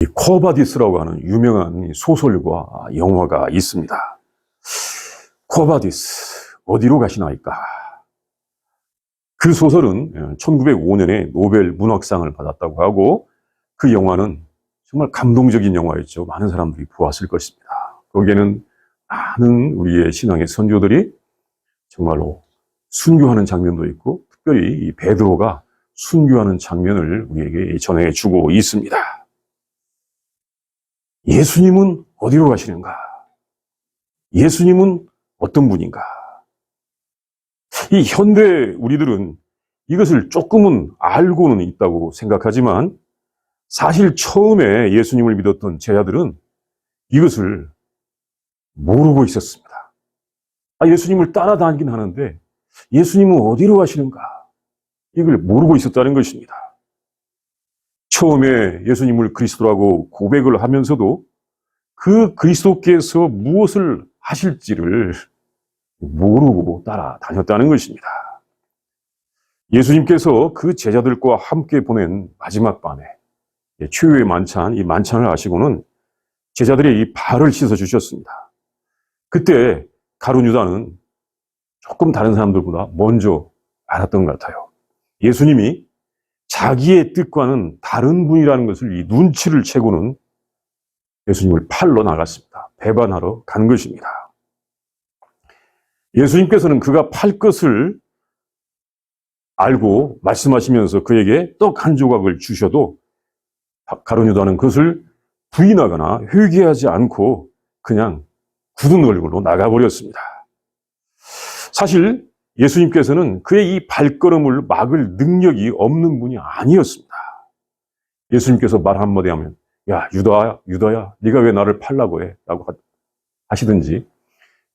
이 코바디스라고 하는 유명한 소설과 영화가 있습니다. 코바디스, 어디로 가시나이까? 그 소설은 1905년에 노벨 문학상을 받았다고 하고, 그 영화는 정말 감동적인 영화였죠. 많은 사람들이 보았을 것입니다. 거기에는 많은 우리의 신앙의 선조들이 정말로 순교하는 장면도 있고, 특별히 이 베드로가 순교하는 장면을 우리에게 전해주고 있습니다. 예수님은 어디로 가시는가? 예수님은 어떤 분인가? 이 현대 우리들은 이것을 조금은 알고는 있다고 생각하지만, 사실 처음에 예수님을 믿었던 제자들은 이것을 모르고 있었습니다. 예수님을 따라다니긴 하는데 예수님은 어디로 가시는가? 이걸 모르고 있었다는 것입니다. 처음에 예수님을 그리스도라고 고백을 하면서도 그 그리스도께서 무엇을 하실지를 모르고 따라다녔다는 것입니다. 예수님께서 그 제자들과 함께 보낸 마지막 밤에 최후의 만찬, 이 만찬을 하시고는 제자들의 이 발을 씻어 주셨습니다. 그때 가룟 유다는 조금 다른 사람들보다 먼저 알았던 것 같아요. 예수님이 자기의 뜻과는 다른 분이라는 것을 이 눈치를 채고는 예수님을 팔러 나갔습니다. 배반하러 간 것입니다. 예수님께서는 그가 팔 것을 알고 말씀하시면서 그에게 떡 한 조각을 주셔도 가룟 유다는 그것을 부인하거나 회개하지 않고 그냥 굳은 얼굴로 나가버렸습니다. 사실 예수님께서는 그의 이 발걸음을 막을 능력이 없는 분이 아니었습니다. 예수님께서 말 한마디 하면, 야, 유다야, 네가 왜 나를 팔라고 해? 라고 하시든지,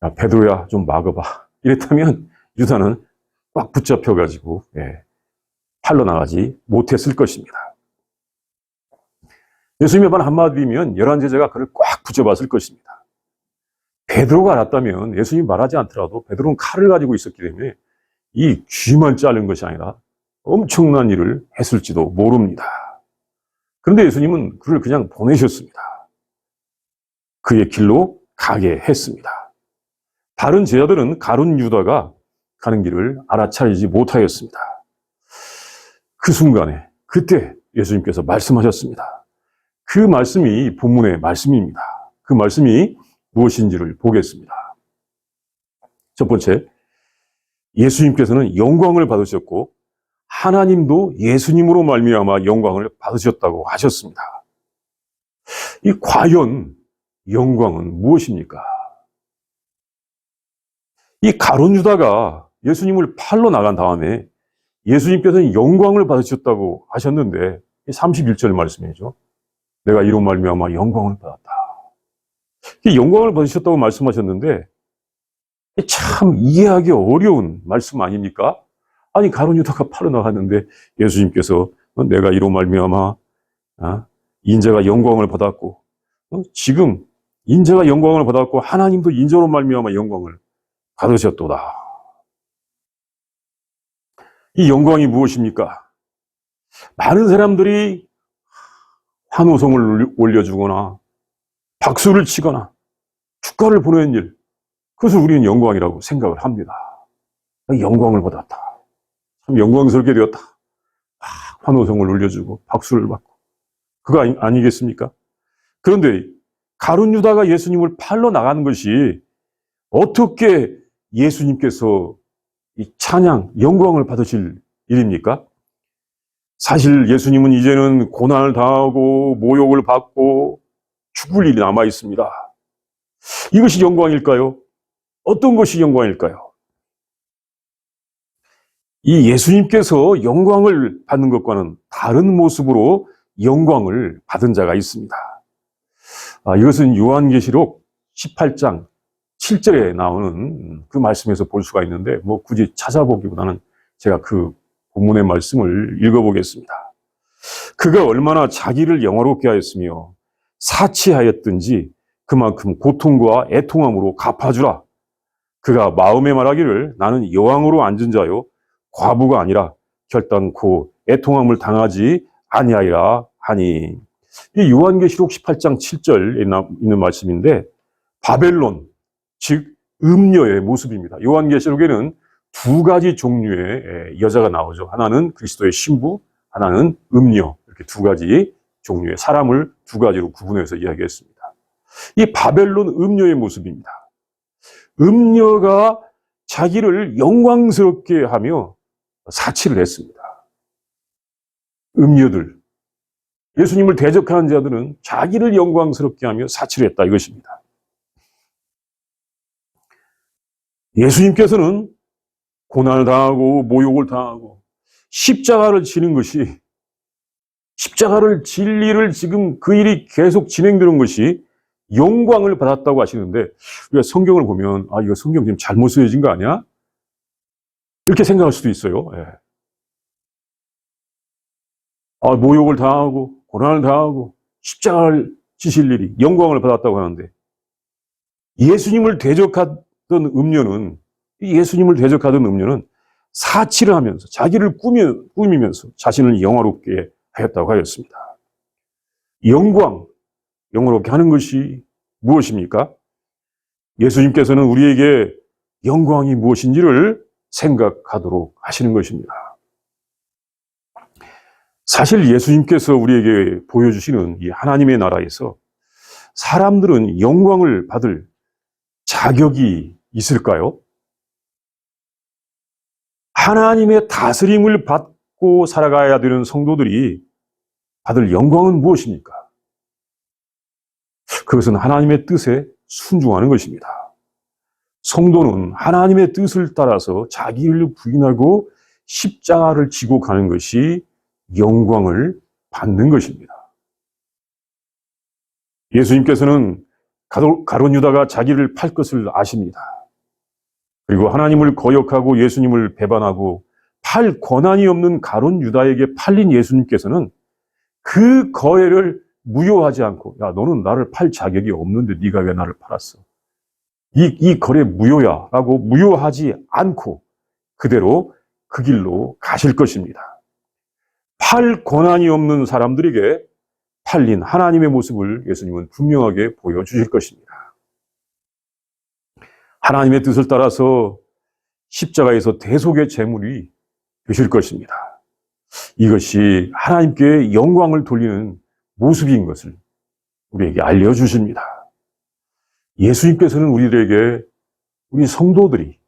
야, 베드로야, 좀 막아봐. 이랬다면 유다는 꽉 붙잡혀가지고 팔러 나가지 못했을 것입니다. 예수님의 말 한마디면 11제자가 그를 꽉 붙잡았을 것입니다. 베드로가 알았다면 예수님이 말하지 않더라도 베드로는 칼을 가지고 있었기 때문에 이 귀만 자른 것이 아니라 엄청난 일을 했을지도 모릅니다. 그런데 예수님은 그를 그냥 보내셨습니다. 그의 길로 가게 했습니다. 다른 제자들은 가룟 유다가 가는 길을 알아차리지 못하였습니다. 그 순간에 그때 예수님께서 말씀하셨습니다. 그 말씀이 본문의 말씀입니다. 그 말씀이 무엇인지를 보겠습니다. 첫 번째, 예수님께서는 영광을 받으셨고 하나님도 예수님으로 말미암아 영광을 받으셨다고 하셨습니다. 이 과연 영광은 무엇입니까? 이 가룟 유다가 예수님을 팔러 나간 다음에 예수님께서는 영광을 받으셨다고 하셨는데 31절 말씀이죠. 내가 이로 말미암아 영광을 받았다. 영광을 받으셨다고 말씀하셨는데 참 이해하기 어려운 말씀 아닙니까? 아니 가룟 유다가 팔러 나갔는데 예수님께서 내가 이로 말미암아 인자가 영광을 받았고 지금 인자가 영광을 받았고 하나님도 인자로 말미암아 영광을 받으셨도다. 이 영광이 무엇입니까? 많은 사람들이 환호성을 올려주거나 박수를 치거나 축가를 보내는 일, 그것을 우리는 영광이라고 생각을 합니다. 영광을 받았다. 참 영광스럽게 되었다. 환호성을 올려주고 박수를 받고 그거 아니겠습니까? 그런데 가룟 유다가 예수님을 팔러 나가는 것이 어떻게 예수님께서 이 찬양, 영광을 받으실 일입니까? 사실 예수님은 이제는 고난을 당하고 모욕을 받고 죽을 일이 남아 있습니다. 이것이 영광일까요? 어떤 것이 영광일까요? 이 예수님께서 영광을 받는 것과는 다른 모습으로 영광을 받은 자가 있습니다. 이것은 요한계시록 18장 7절에 나오는 그 말씀에서 볼 수가 있는데 굳이 찾아보기보다는 제가 그 본문의 말씀을 읽어보겠습니다. 그가 얼마나 자기를 영화롭게 하였으며 사치하였든지 그만큼 고통과 애통함으로 갚아주라. 그가 마음에 말하기를 나는 여왕으로 앉은 자요 과부가 아니라 결단코 애통함을 당하지 아니하리라 하니. 이 요한계시록 18장 7절에 있는 말씀인데 바벨론, 즉 음녀의 모습입니다. 요한계시록에는 두 가지 종류의 여자가 나오죠. 하나는 그리스도의 신부, 하나는 음녀. 이렇게 두 가지 종류의 사람을 두 가지로 구분해서 이야기했습니다. 이 바벨론 음녀의 모습입니다. 음녀가 자기를 영광스럽게 하며 사치를 했습니다. 음녀들, 예수님을 대적하는 자들은 자기를 영광스럽게 하며 사치를 했다 이것입니다. 예수님께서는 고난을 당하고 모욕을 당하고 십자가를 지는 것이, 십자가를 질 일을 지금 그 일이 계속 진행되는 것이 영광을 받았다고 하시는데, 우리가 성경을 보면 이거 성경 지금 잘못 쓰여진 거 아니야? 이렇게 생각할 수도 있어요. 예. 모욕을 당하고 고난을 당하고 십자가를 지실 일이 영광을 받았다고 하는데, 예수님을 대적하던 음녀는 사치를 하면서 자기를 꾸미면서 자신을 영화롭게 하였다고 하였습니다. 영화롭게 하는 것이 무엇입니까? 예수님께서는 우리에게 영광이 무엇인지를 생각하도록 하시는 것입니다. 사실 예수님께서 우리에게 보여주시는 이 하나님의 나라에서 사람들은 영광을 받을 자격이 있을까요? 하나님의 다스림을 받고 살아가야 되는 성도들이 받을 영광은 무엇입니까? 그것은 하나님의 뜻에 순종하는 것입니다. 성도는 하나님의 뜻을 따라서 자기를 부인하고 십자가를 지고 가는 것이 영광을 받는 것입니다. 예수님께서는 가룟 유다가 자기를 팔 것을 아십니다. 그리고 하나님을 거역하고 예수님을 배반하고 팔 권한이 없는 가룟 유다에게 팔린 예수님께서는 그 거래를 무효하지 않고, 야, 너는 나를 팔 자격이 없는데 네가 왜 나를 팔았어? 이 거래 무효야 라고 무효하지 않고 그대로 그 길로 가실 것입니다. 팔 권한이 없는 사람들에게 팔린 하나님의 모습을 예수님은 분명하게 보여주실 것입니다. 하나님의 뜻을 따라서 십자가에서 대속의 제물이 되실 것입니다. 이것이 하나님께 영광을 돌리는 모습인 것을 우리에게 알려주십니다. 예수님께서는 우리 성도들이,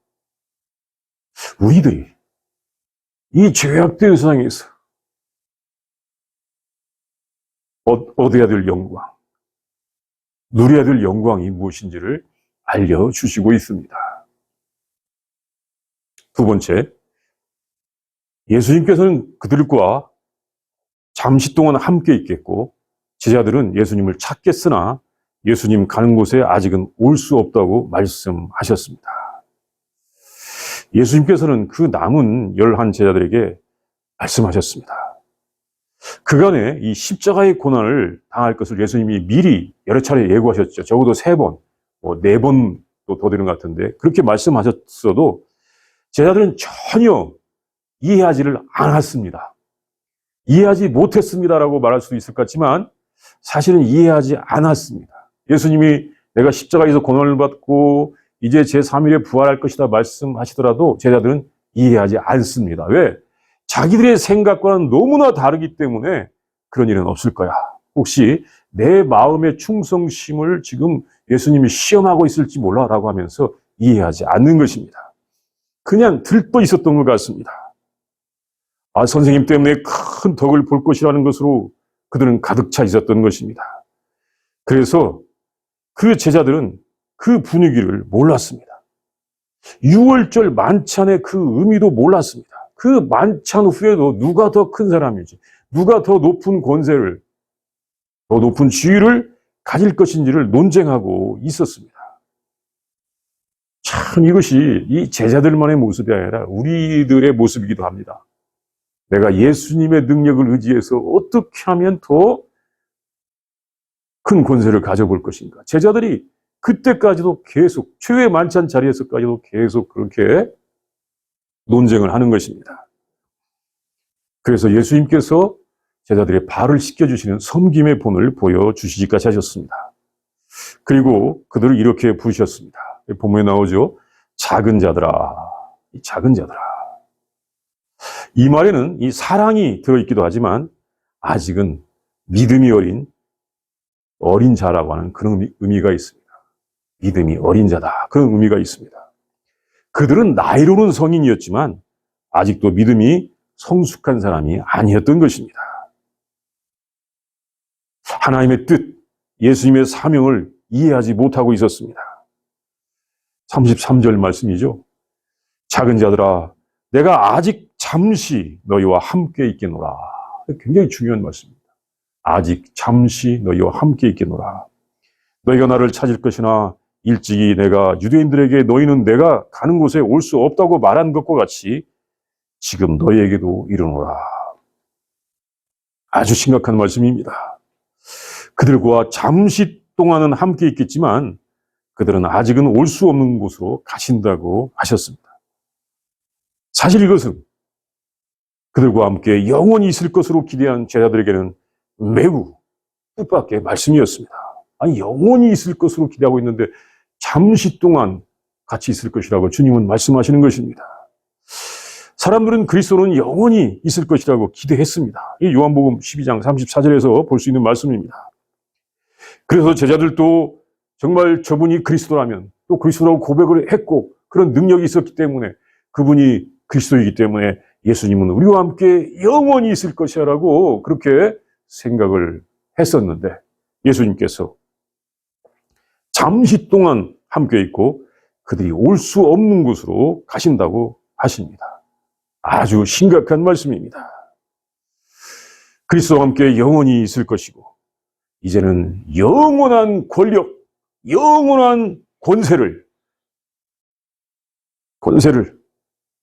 우리들이 이 죄악된 세상에서 얻어야 될 영광, 누려야 될 영광이 무엇인지를 알려주시고 있습니다. 두 번째, 예수님께서는 그들과 잠시 동안 함께 있겠고 제자들은 예수님을 찾겠으나 예수님 가는 곳에 아직은 올 수 없다고 말씀하셨습니다. 예수님께서는 그 남은 11 제자들에게 말씀하셨습니다. 그간에 이 십자가의 고난을 당할 것을 예수님이 미리 여러 차례 예고하셨죠. 적어도 3번, 4번도 더 되는 것 같은데 그렇게 말씀하셨어도 제자들은 전혀 이해하지를 않았습니다. 이해하지 못했습니다라고 말할 수도 있을 것 같지만 사실은 이해하지 않았습니다. 예수님이 내가 십자가에서 고난을 받고 이제 제3일에 부활할 것이다 말씀하시더라도 제자들은 이해하지 않습니다. 왜? 자기들의 생각과는 너무나 다르기 때문에 그런 일은 없을 거야. 혹시 내 마음의 충성심을 지금 예수님이 시험하고 있을지 몰라라고 하면서 이해하지 않는 것입니다. 그냥 들떠 있었던 것 같습니다. 선생님 때문에 큰 덕을 볼 것이라는 것으로 그들은 가득 차 있었던 것입니다. 그래서 그 제자들은 그 분위기를 몰랐습니다. 6월절 만찬의 그 의미도 몰랐습니다. 그 만찬 후에도 누가 더 큰 사람인지, 누가 더 높은 권세를, 더 높은 지위를 가질 것인지를 논쟁하고 있었습니다. 참 이것이 이 제자들만의 모습이 아니라 우리들의 모습이기도 합니다. 내가 예수님의 능력을 의지해서 어떻게 하면 더 큰 권세를 가져볼 것인가. 제자들이 그때까지도 계속 최후의 만찬 자리에서까지도 계속 그렇게 논쟁을 하는 것입니다. 그래서 예수님께서 제자들의 발을 씻겨주시는 섬김의 본을 보여주시기까지 하셨습니다. 그리고 그들을 이렇게 부르셨습니다. 본문에 나오죠. 작은 자들아, 이 작은 자들아. 이 말에는 이 사랑이 들어있기도 하지만 아직은 믿음이 어린 자라고 하는 그런 의미가 있습니다. 믿음이 어린 자다. 그런 의미가 있습니다. 그들은 나이로는 성인이었지만 아직도 믿음이 성숙한 사람이 아니었던 것입니다. 하나님의 뜻, 예수님의 사명을 이해하지 못하고 있었습니다. 33절 말씀이죠. 작은 자들아, 내가 아직 잠시 너희와 함께 있겠노라. 굉장히 중요한 말씀입니다. 아직 잠시 너희와 함께 있겠노라. 너희가 나를 찾을 것이나 일찍이 내가 유대인들에게 너희는 내가 가는 곳에 올 수 없다고 말한 것과 같이 지금 너희에게도 이르노라. 아주 심각한 말씀입니다. 그들과 잠시 동안은 함께 있겠지만 그들은 아직은 올 수 없는 곳으로 가신다고 하셨습니다. 사실 이것은 그들과 함께 영원히 있을 것으로 기대한 제자들에게는 매우 뜻밖의 말씀이었습니다. 아니, 영원히 있을 것으로 기대하고 있는데 잠시 동안 같이 있을 것이라고 주님은 말씀하시는 것입니다. 사람들은 그리스도는 영원히 있을 것이라고 기대했습니다. 이 요한복음 12장 34절에서 볼 수 있는 말씀입니다. 그래서 제자들도 정말 저분이 그리스도라면 또 그리스도라고 고백을 했고 그런 능력이 있었기 때문에 그분이 그리스도이기 때문에 예수님은 우리와 함께 영원히 있을 것이라고 그렇게 생각을 했었는데 예수님께서 잠시 동안 함께 있고 그들이 올 수 없는 곳으로 가신다고 하십니다. 아주 심각한 말씀입니다. 그리스도와 함께 영원히 있을 것이고 이제는 영원한 권력, 영원한 권세를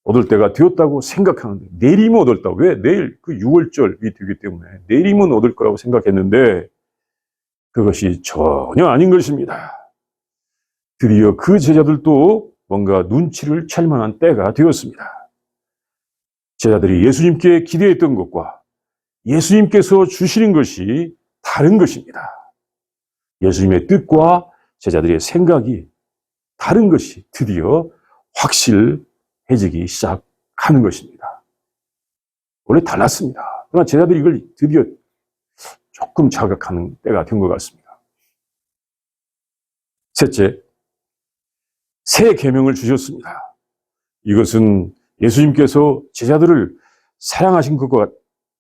얻을 때가 되었다고 생각하는데 내일이면 얻을다. 왜? 내일 그 6월절이 되기 때문에 내일이면 얻을 거라고 생각했는데 그것이 전혀 아닌 것입니다. 드디어 그 제자들도 뭔가 눈치를 챌 만한 때가 되었습니다. 제자들이 예수님께 기대했던 것과 예수님께서 주시는 것이 다른 것입니다. 예수님의 뜻과 제자들의 생각이 다른 것이 드디어 확실해지기 시작하는 것입니다. 원래 달랐습니다. 그러나 제자들이 이걸 드디어 조금 자각하는 때가 된 것 같습니다. 셋째, 새 계명을 주셨습니다. 이것은 예수님께서 제자들을 사랑하신 것과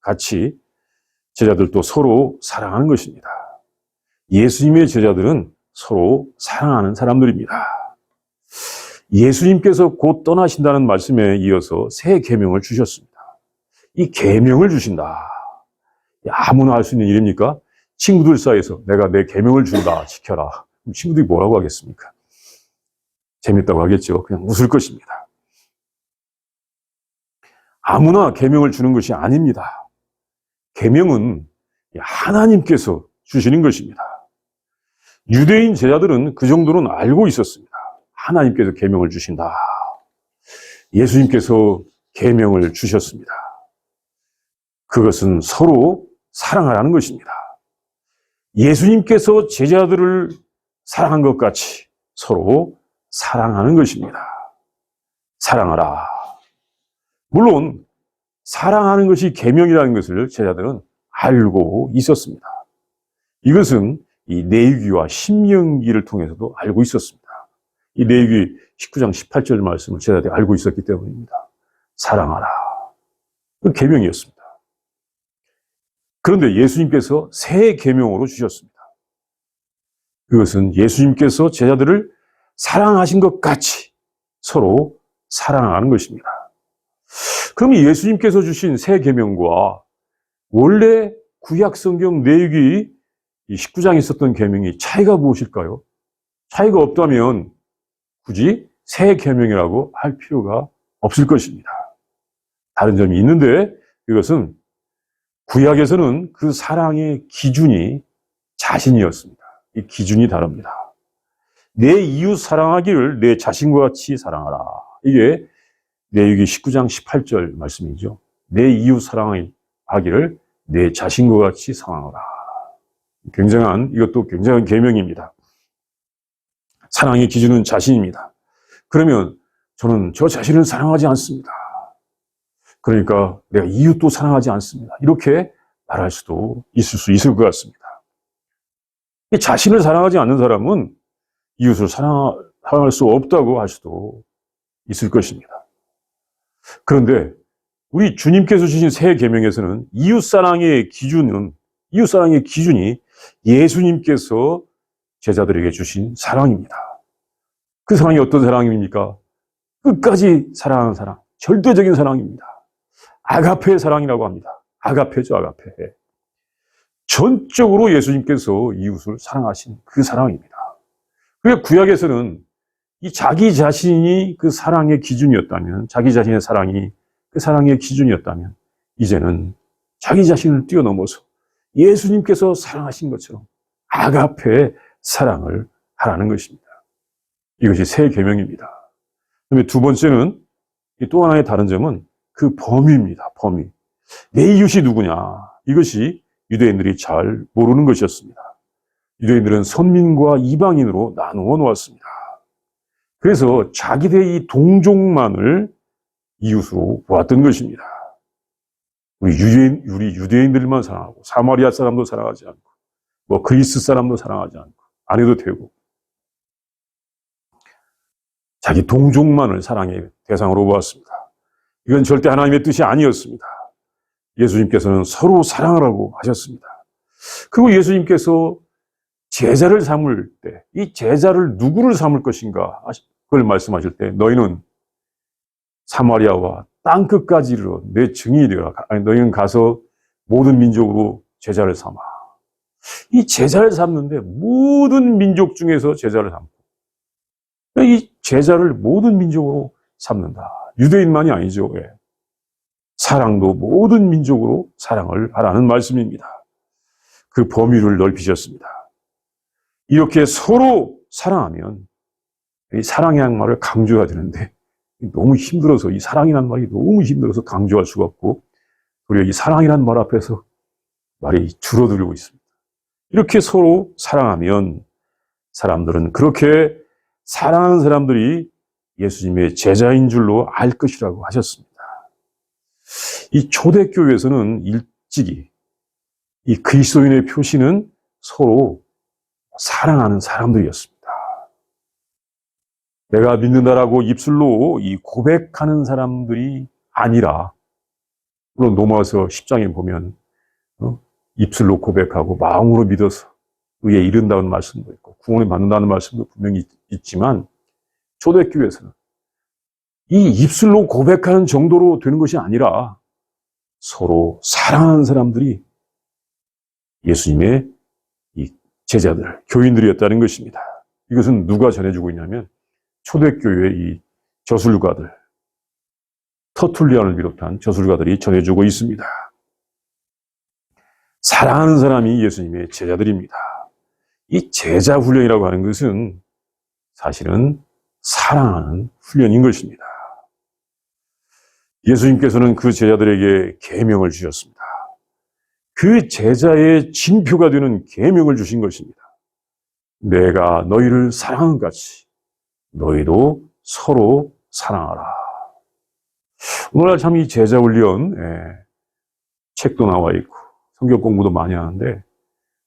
같이 제자들도 서로 사랑하는 것입니다. 예수님의 제자들은 서로 사랑하는 사람들입니다. 예수님께서 곧 떠나신다는 말씀에 이어서 새 계명을 주셨습니다. 이 계명을 주신다. 아무나 할 수 있는 일입니까? 친구들 사이에서 내가 내 계명을 준다, 지켜라. 그럼 친구들이 뭐라고 하겠습니까? 재밌다고 하겠죠. 그냥 웃을 것입니다. 아무나 계명을 주는 것이 아닙니다. 계명은 하나님께서 주시는 것입니다. 유대인 제자들은 그 정도는 알고 있었습니다. 하나님께서 계명을 주신다. 예수님께서 계명을 주셨습니다. 그것은 서로 사랑하라는 것입니다. 예수님께서 제자들을 사랑한 것 같이 서로 사랑하는 것입니다. 사랑하라. 물론 사랑하는 것이 계명이라는 것을 제자들은 알고 있었습니다. 이것은 이 레위기와 신명기를 통해서도 알고 있었습니다. 이 레위기 19장 18절 말씀을 제자들이 알고 있었기 때문입니다. 사랑하라. 그 계명이었습니다. 그런데 예수님께서 새 계명으로 주셨습니다. 그것은 예수님께서 제자들을 사랑하신 것 같이 서로 사랑하는 것입니다. 그럼 예수님께서 주신 새 계명과 원래 구약 성경 레위기 19장에 있었던 계명이 차이가 무엇일까요? 차이가 없다면 굳이 새 계명이라고 할 필요가 없을 것입니다. 다른 점이 있는데 이것은 구약에서는 그 사랑의 기준이 자신이었습니다. 이 기준이 다릅니다. 내 이웃 사랑하기를 내 자신과 같이 사랑하라. 이게 레위기 19장 18절 말씀이죠. 내 이웃 사랑하기를 내 자신과 같이 사랑하라. 이것도 굉장한 계명입니다. 사랑의 기준은 자신입니다. 그러면 저는 저 자신을 사랑하지 않습니다. 그러니까 내가 이웃도 사랑하지 않습니다. 이렇게 말할 수도 있을 것 같습니다. 자신을 사랑하지 않는 사람은 이웃을 사랑할 수 없다고 할 수도 있을 것입니다. 그런데 우리 주님께서 주신 새 계명에서는 이웃사랑의 기준이 예수님께서 제자들에게 주신 사랑입니다. 그 사랑이 어떤 사랑입니까? 끝까지 사랑하는 사랑, 절대적인 사랑입니다. 아가페 사랑이라고 합니다. 아가페죠, 아가페. 전적으로 예수님께서 이웃을 사랑하신 그 사랑입니다. 그래서 구약에서는 이 자기 자신이 그 사랑의 기준이었다면, 자기 자신의 사랑이 그 사랑의 기준이었다면, 이제는 자기 자신을 뛰어넘어서 예수님께서 사랑하신 것처럼 아가페 사랑을 하라는 것입니다. 이것이 새 계명입니다. 그다음에 두 번째는 또 하나의 다른 점은 그 범위입니다. 범위. 내 이웃이 누구냐? 이것이 유대인들이 잘 모르는 것이었습니다. 유대인들은 선민과 이방인으로 나누어 놓았습니다. 그래서 자기들의 이 동족만을 이웃으로 보았던 것입니다. 우리 유대인들만 사랑하고 사마리아 사람도 사랑하지 않고 그리스 사람도 사랑하지 않고 안 해도 되고 자기 동족만을 사랑의 대상으로 보았습니다. 이건 절대 하나님의 뜻이 아니었습니다. 예수님께서는 서로 사랑하라고 하셨습니다. 그리고 예수님께서 제자를 삼을 때, 이 제자를 누구를 삼을 것인가, 그걸 말씀하실 때, 너희는 사마리아와 땅끝까지 이르러 내 증인이 되어라. 너희는 가서 모든 민족으로 제자를 삼아. 이 제자를 삼는데 모든 민족 중에서 제자를 삼고, 이 제자를 모든 민족으로 삼는다. 유대인만이 아니죠. 예. 사랑도 모든 민족으로 사랑을 하라는 말씀입니다. 그 범위를 넓히셨습니다. 이렇게 서로 사랑하면 이 사랑이라는 말을 강조해야 되는데 너무 힘들어서 이 사랑이라는 말이 너무 힘들어서 강조할 수가 없고 우리가 이 사랑이라는 말 앞에서 말이 줄어들고 있습니다. 이렇게 서로 사랑하면 사람들은 그렇게 사랑하는 사람들이 예수님의 제자인 줄로 알 것이라고 하셨습니다. 이 초대교회에서는 일찍이 이 그리스도인의 표시는 서로 사랑하는 사람들이었습니다. 내가 믿는다라고 입술로 이 고백하는 사람들이 아니라, 물론 로마서 10장에 보면 입술로 고백하고 마음으로 믿어서 의에 이른다는 말씀도 있고 구원을 받는다는 말씀도 분명히 있지만 초대교회에서는 이 입술로 고백하는 정도로 되는 것이 아니라 서로 사랑하는 사람들이 예수님의 이 제자들, 교인들이었다는 것입니다. 이것은 누가 전해주고 있냐면 초대교회의 이 저술가들, 터툴리안을 비롯한 저술가들이 전해주고 있습니다. 사랑하는 사람이 예수님의 제자들입니다. 이 제자 훈련이라고 하는 것은 사실은 사랑하는 훈련인 것입니다. 예수님께서는 그 제자들에게 계명을 주셨습니다. 그 제자의 징표가 되는 계명을 주신 것입니다. 내가 너희를 사랑한 같이 너희도 서로 사랑하라. 오늘날 참 이 제자 훈련 책도 나와 있고 성경 공부도 많이 하는데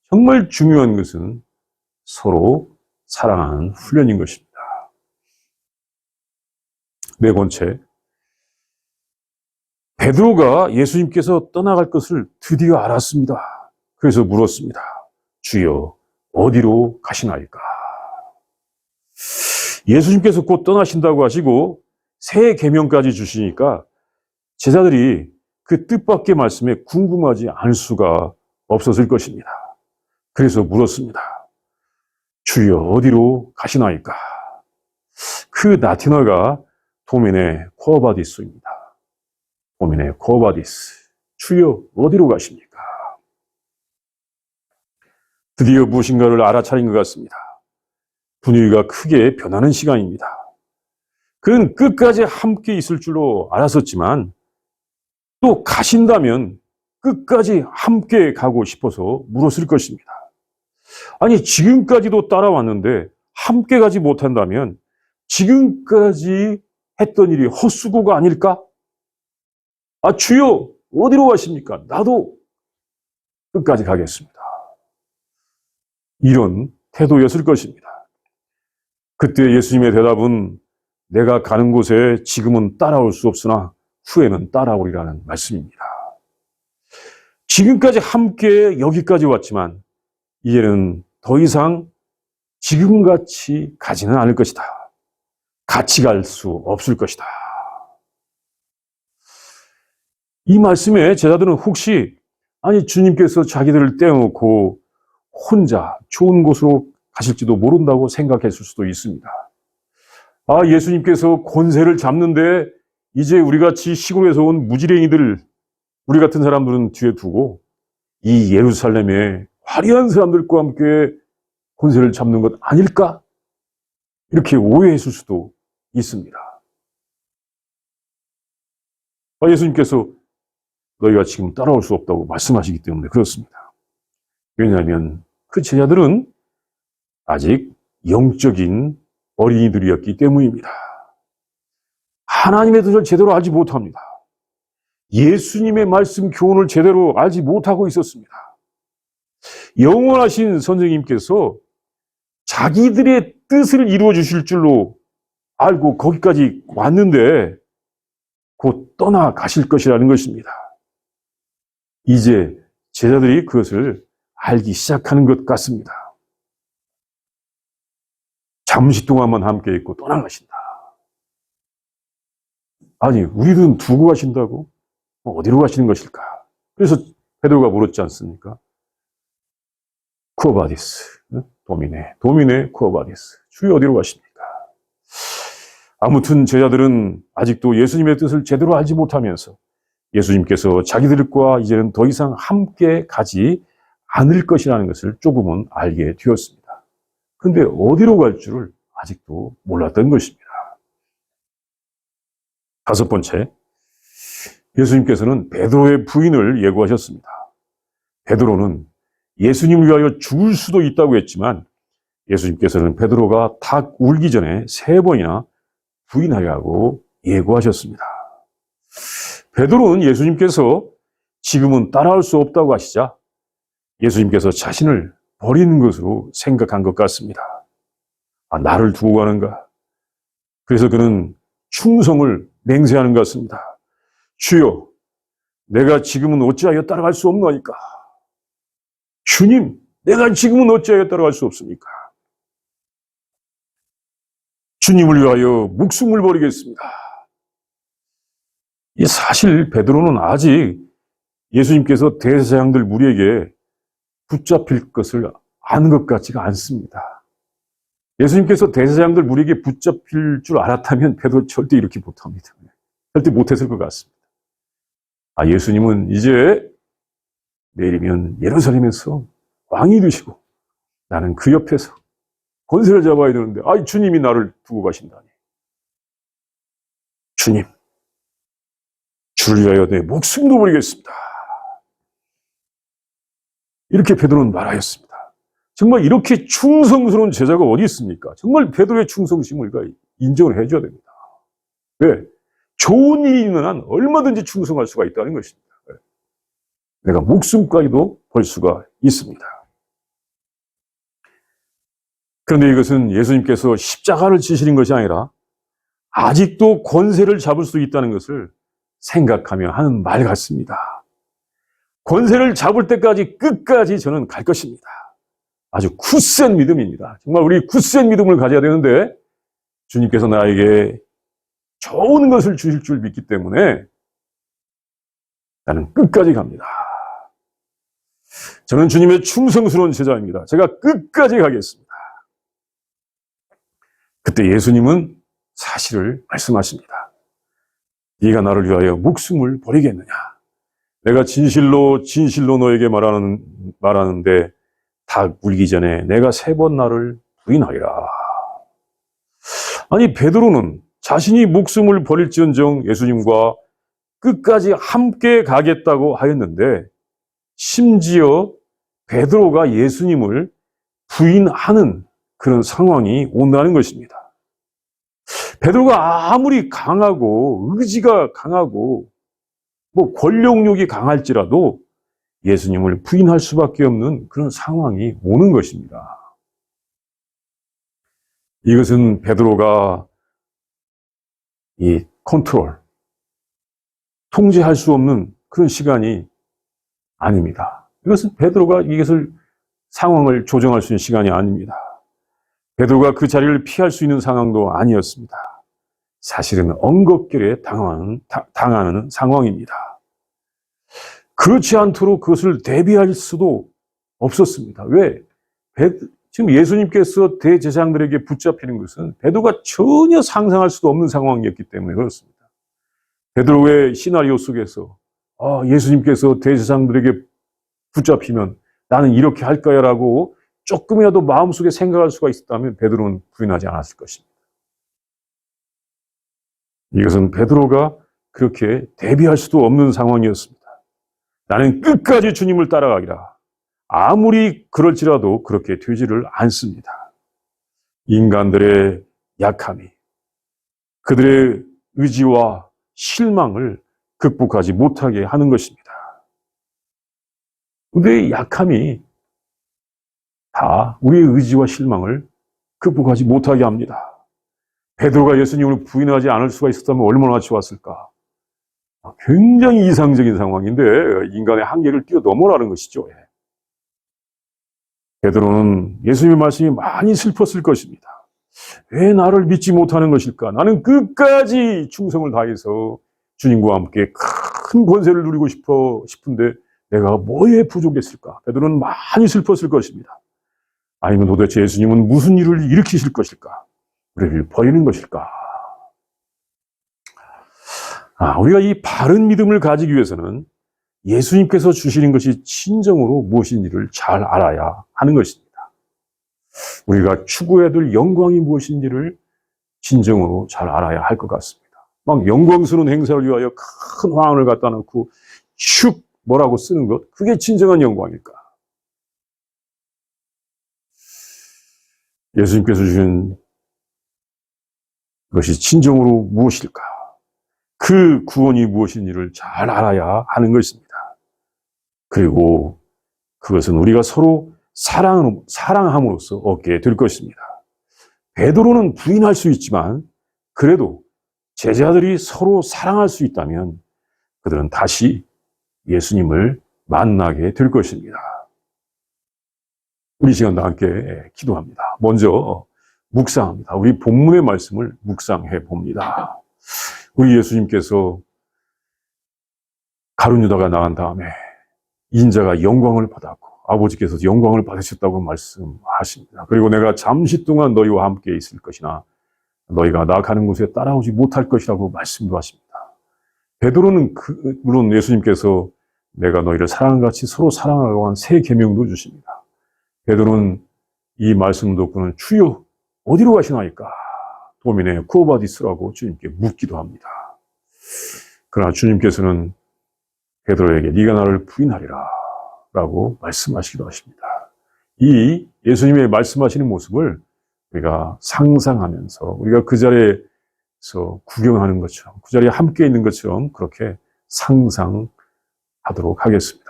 정말 중요한 것은 서로 사랑하는 훈련인 것입니다. 네 번째, 베드로가 예수님께서 떠나갈 것을 드디어 알았습니다. 그래서 물었습니다. 주여, 어디로 가시나이까? 예수님께서 곧 떠나신다고 하시고 새 계명까지 주시니까 제자들이 그 뜻밖의 말씀에 궁금하지 않을 수가 없었을 것입니다. 그래서 물었습니다. 주여, 어디로 가시나이까? 그 라틴어가 도메네 코어바디스입니다. 도메네 코어바디스. 주여, 어디로 가십니까? 드디어 무엇인가를 알아차린 것 같습니다. 분위기가 크게 변하는 시간입니다. 그는 끝까지 함께 있을 줄로 알았었지만 또 가신다면 끝까지 함께 가고 싶어서 물었을 것입니다. 아니, 지금까지도 따라왔는데 함께 가지 못한다면 지금까지 했던 일이 헛수고가 아닐까? 아, 주여, 어디로 가십니까? 나도 끝까지 가겠습니다. 이런 태도였을 것입니다. 그때 예수님의 대답은 내가 가는 곳에 지금은 따라올 수 없으나 후에는 따라오리라는 말씀입니다. 지금까지 함께 여기까지 왔지만 이제는 더 이상 지금같이 가지는 않을 것이다. 같이 갈 수 없을 것이다. 이 말씀에 제자들은 혹시 아니 주님께서 자기들을 떼어놓고 혼자 좋은 곳으로 가실지도 모른다고 생각했을 수도 있습니다. 아, 예수님께서 권세를 잡는데 이제 우리같이 시골에서 온 무지랭이들, 우리 같은 사람들은 뒤에 두고 이 예루살렘의 화려한 사람들과 함께 권세를 잡는 것 아닐까? 이렇게 오해했을 수도 있습니다. 아, 예수님께서 너희가 지금 따라올 수 없다고 말씀하시기 때문에 그렇습니다. 왜냐하면 그 제자들은 아직 영적인 어린이들이었기 때문입니다. 하나님의 뜻을 제대로 알지 못합니다. 예수님의 말씀 교훈을 제대로 알지 못하고 있었습니다. 영원하신 선생님께서 자기들의 뜻을 이루어 주실 줄로 알고 거기까지 왔는데 곧 떠나가실 것이라는 것입니다. 이제 제자들이 그것을 알기 시작하는 것 같습니다. 잠시 동안만 함께 있고 떠나가신다. 아니, 우리들은 두고 가신다고? 어디로 가시는 것일까? 그래서 베드로가 물었지 않습니까? 쿠어바디스, 도미네 쿠어바디스. 주여 어디로 가십니까? 아무튼 제자들은 아직도 예수님의 뜻을 제대로 알지 못하면서 예수님께서 자기들과 이제는 더 이상 함께 가지 않을 것이라는 것을 조금은 알게 되었습니다. 그런데 어디로 갈 줄을 아직도 몰랐던 것입니다. 다섯 번째, 예수님께서는 베드로의 부인을 예고하셨습니다. 베드로는 예수님을 위하여 죽을 수도 있다고 했지만 예수님께서는 베드로가 닭 울기 전에 3번이나 부인하려고 예고하셨습니다. 베드로는 예수님께서 지금은 따라올 수 없다고 하시자 예수님께서 자신을 버리는 것으로 생각한 것 같습니다. 아, 나를 두고 가는가? 그래서 그는 충성을 맹세하는 것 같습니다. 주여, 내가 지금은 어찌하여 따라갈 수 없나이까? 주님, 내가 지금은 어찌하여 따라갈 수 없습니까? 주님을 위하여 목숨을 버리겠습니다. 이 사실 베드로는 아직 예수님께서 대제사장들 무리에게 붙잡힐 것을 아는 것 같지가 않습니다. 예수님께서 대제사장들 무리에게 붙잡힐 줄 알았다면 베드로 절대 이렇게 못합니다. 절대 못했을 것 같습니다. 아, 예수님은 이제 내일이면 예루살렘에서 왕이 되시고 나는 그 옆에서 권세를 잡아야 되는데 아, 주님이 나를 두고 가신다니. 주님, 주를 위하여 내 목숨도 버리겠습니다. 이렇게 베드로는 말하였습니다. 정말 이렇게 충성스러운 제자가 어디 있습니까? 정말 베드로의 충성심을 인정을 해줘야 됩니다. 왜? 좋은 일이 있는 한 얼마든지 충성할 수가 있다는 것입니다. 내가 목숨까지도 벌 수가 있습니다. 그런데 이것은 예수님께서 십자가를 지시는 것이 아니라 아직도 권세를 잡을 수 있다는 것을 생각하며 하는 말 같습니다. 권세를 잡을 때까지 끝까지 저는 갈 것입니다. 아주 굳센 믿음입니다. 정말 우리 굳센 믿음을 가져야 되는데 주님께서 나에게 좋은 것을 주실 줄 믿기 때문에 나는 끝까지 갑니다. 저는 주님의 충성스러운 제자입니다. 제가 끝까지 가겠습니다. 그때 예수님은 사실을 말씀하십니다. 네가 나를 위하여 목숨을 버리겠느냐? 내가 진실로 너에게 말하는데 닭 울기 전에 내가 3번 나를 부인하리라. 아니, 베드로는 자신이 목숨을 버릴지언정 예수님과 끝까지 함께 가겠다고 하였는데 심지어 베드로가 예수님을 부인하는 그런 상황이 온다는 것입니다. 베드로가 아무리 강하고 의지가 강하고 권력욕이 강할지라도 예수님을 부인할 수밖에 없는 그런 상황이 오는 것입니다. 이것은 베드로가 이 통제할 수 없는 그런 시간이 아닙니다. 이것은 베드로가 이것을 상황을 조정할 수 있는 시간이 아닙니다. 베드로가 그 자리를 피할 수 있는 상황도 아니었습니다. 사실은 엉겁결에 당하는 상황입니다. 그렇지 않도록 그것을 대비할 수도 없었습니다. 왜? 지금 예수님께서 대제사장들에게 붙잡히는 것은 베드로가 전혀 상상할 수도 없는 상황이었기 때문에 그렇습니다. 베드로의 시나리오 속에서 예수님께서 대제사장들에게 붙잡히면 나는 이렇게 할 거야 라고 조금이라도 마음속에 생각할 수가 있었다면 베드로는 부인하지 않았을 것입니다. 이것은 베드로가 그렇게 대비할 수도 없는 상황이었습니다. 나는 끝까지 주님을 따라가기라. 아무리 그럴지라도 그렇게 되지를 않습니다. 인간들의 약함이 그들의 의지와 실망을 극복하지 못하게 하는 것입니다. 우리의 약함이 다 우리의 의지와 실망을 극복하지 못하게 합니다. 베드로가 예수님을 부인하지 않을 수가 있었다면 얼마나 좋았을까. 굉장히 이상적인 상황인데 인간의 한계를 뛰어넘어라는 것이죠. 베드로는 예수님의 말씀이 많이 슬펐을 것입니다. 왜 나를 믿지 못하는 것일까? 나는 끝까지 충성을 다해서 주님과 함께 큰 권세를 누리고 싶은데 내가 뭐에 부족했을까? 베드로는 많이 슬펐을 것입니다. 아니면 도대체 예수님은 무슨 일을 일으키실 것일까? 우리를 버리는 것일까? 우리가 이 바른 믿음을 가지기 위해서는 예수님께서 주시는 것이 진정으로 무엇인지를 잘 알아야 하는 것입니다. 우리가 추구해야 될 영광이 무엇인지를 진정으로 잘 알아야 할 것 같습니다. 막 영광스러운 행사를 위하여 큰 화환을 갖다 놓고 뭐라고 쓰는 것, 그게 진정한 영광일까? 예수님께서 주신 것이 진정으로 무엇일까? 그 구원이 무엇인지를 잘 알아야 하는 것입니다. 그리고 그것은 우리가 서로 사랑함으로써 얻게 될 것입니다. 베드로는 부인할 수 있지만 그래도 제자들이 서로 사랑할 수 있다면 그들은 다시 예수님을 만나게 될 것입니다. 우리 시간도 함께 기도합니다. 먼저 묵상합니다. 우리 본문의 말씀을 묵상해 봅니다. 우리 예수님께서 가룟 유다가 나간 다음에 인자가 영광을 받았고 아버지께서 영광을 받으셨다고 말씀하십니다. 그리고 내가 잠시 동안 너희와 함께 있을 것이나 너희가 나 가는 곳에 따라오지 못할 것이라고 말씀도 하십니다. 베드로는 물론 예수님께서 내가 너희를 사랑한 같이 서로 사랑하라고 한 새 계명도 주십니다. 베드로는 이 말씀 듣고는 주여 어디로 가시나이까? 도미네 쿠오바디스라고 주님께 묻기도 합니다. 그러나 주님께서는 베드로에게 네가 나를 부인하리라 라고 말씀하시기도 하십니다. 이 예수님의 말씀하시는 모습을 우리가 상상하면서 우리가 그 자리에서 구경하는 것처럼 그 자리에 함께 있는 것처럼 그렇게 상상하도록 하겠습니다.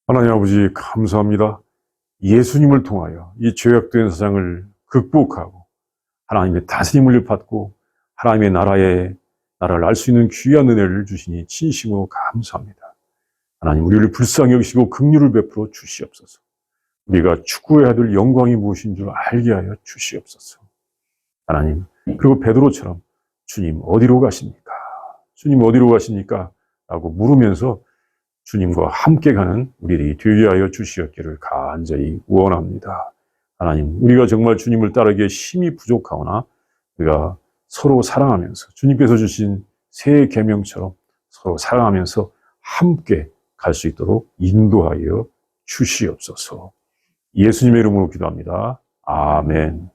하나님 아버지 감사합니다. 예수님을 통하여 이 죄악된 세상을 극복하고 하나님의 다스림을 받고 하나님의 나라를 알 수 있는 귀한 은혜를 주시니 진심으로 감사합니다. 하나님 우리를 불쌍히 여기시고 긍휼을 베풀어 주시옵소서. 우리가 추구해야 될 영광이 무엇인 줄 알게 하여 주시옵소서. 하나님 그리고 베드로처럼 주님 어디로 가십니까? 주님 어디로 가십니까? 라고 물으면서 주님과 함께 가는 우리들이 되게 하여 주시었기를 간절히 원합니다. 하나님, 우리가 정말 주님을 따르기에 힘이 부족하오나 우리가 서로 사랑하면서 주님께서 주신 새 계명처럼 서로 사랑하면서 함께 갈 수 있도록 인도하여 주시옵소서. 예수님의 이름으로 기도합니다. 아멘.